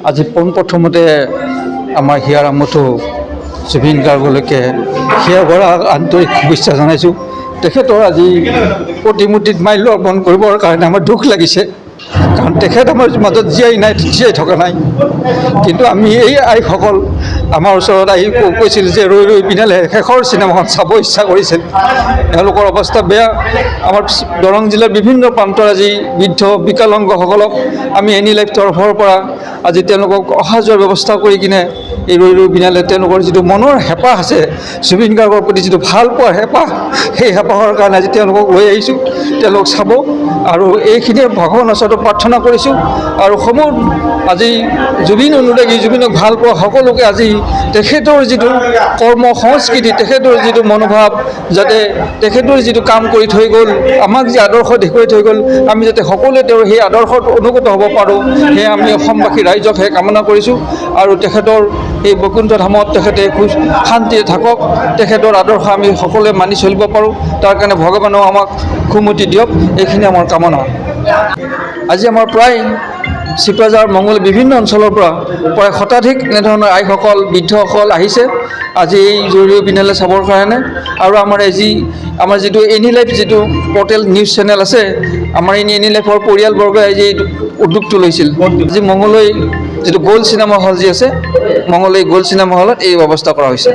আজি পোনপ্ৰথমতে আমাৰ হিয়াৰ আমঠু জুবিন গাৰ্গলৈকে সেয়া কৰা আন্তৰিক শুভেচ্ছা জনাইছোঁ। তেখেতৰ আজি প্ৰতিমূৰ্তিত মাল্য অৰ্পণ কৰিবৰ কাৰণে আমাৰ দুখ লাগিছে, কাৰণ তেখেত আমাৰ মাজত জীয়াই থকা নাই। কিন্তু আমি এই আইসকল আমাৰ ওচৰত আহি কৈছিল যে ৰৈ ৰৈ বিনালে শেষৰ চিনেমাখন চাব ইচ্ছা কৰিছিল। এওঁলোকৰ অৱস্থা বেয়া। আমাৰ দৰং জিলাৰ বিভিন্ন প্ৰান্তৰ আজি বৃদ্ধ বিকলাংগসকলক আমি এনিলাইফ তৰফৰ পৰা আজি তেওঁলোকক অহা যোৱাৰ ব্যৱস্থা কৰি কিনে এই ৰৈ ৰৈ বিনালে তেওঁলোকৰ যিটো মনৰ হেঁপাহ আছে, জুবিন গাৰ্গৰ প্ৰতি যিটো ভাল পোৱাৰ হেঁপাহ, সেই হেঁপাহৰ কাৰণে আজি তেওঁলোকক লৈ আহিছোঁ। তেওঁলোক চাব আৰু এইখিনিয়ে ভগৱানৰ ওচৰত প্ৰাৰ্থনা কৰিছোঁ। আৰু সমূহ আজি জুবিন অনুৰাগী, জুবিনক ভাল পোৱা সকলোকে আজি তেখেতৰ যিটো কৰ্ম সংস্কৃতি, তেখেতৰ যিটো মনোভাৱ, যাতে তেখেতৰ যিটো কাম কৰি থৈ গ'ল, আমাক যি আদৰ্শ দেখুৱাই থৈ গ'ল, আমি যাতে সকলোৱে তেওঁৰ সেই আদৰ্শত অনুগত হ'ব পাৰোঁ, সেয়ে আমি অসমবাসী ৰাইজক সেই কামনা কৰিছোঁ। আৰু তেখেতৰ এই বৈকুণ্ঠ ধামত তেখেতে খুব শান্তিৰে থাকক, তেখেতৰ আদৰ্শ আমি সকলোৱে মানি চলিব পাৰোঁ, তাৰ কাৰণে ভগৱানেও আমাক সুমতি দিয়ক, এইখিনি আমাৰ কামনা। আজি আমাৰ প্ৰায় চিপাঝাৰ মংগল বিভিন্ন অঞ্চলৰ পৰা প্ৰায় শতাধিক এনেধৰণৰ আইসকল, বৃদ্ধসকল আহিছে আজি এই ৰৈ ৰৈ বিনালে চাবৰ কাৰণে। আৰু আমাৰ যিটো এনিলাইফ যিটো পৰ্টেল নিউজ চেনেল আছে, আমাৰ এই এনিলাইফৰ পৰিয়ালবৰ্গই আজি এই উদ্যোগটো লৈছিল। আজি মঙলৈ যিটো গ'ল্ড চিনেমা হল যি আছে, মঙলৈ গ'ল্ড চিনেমা হলত এই ব্যৱস্থা কৰা হৈছে।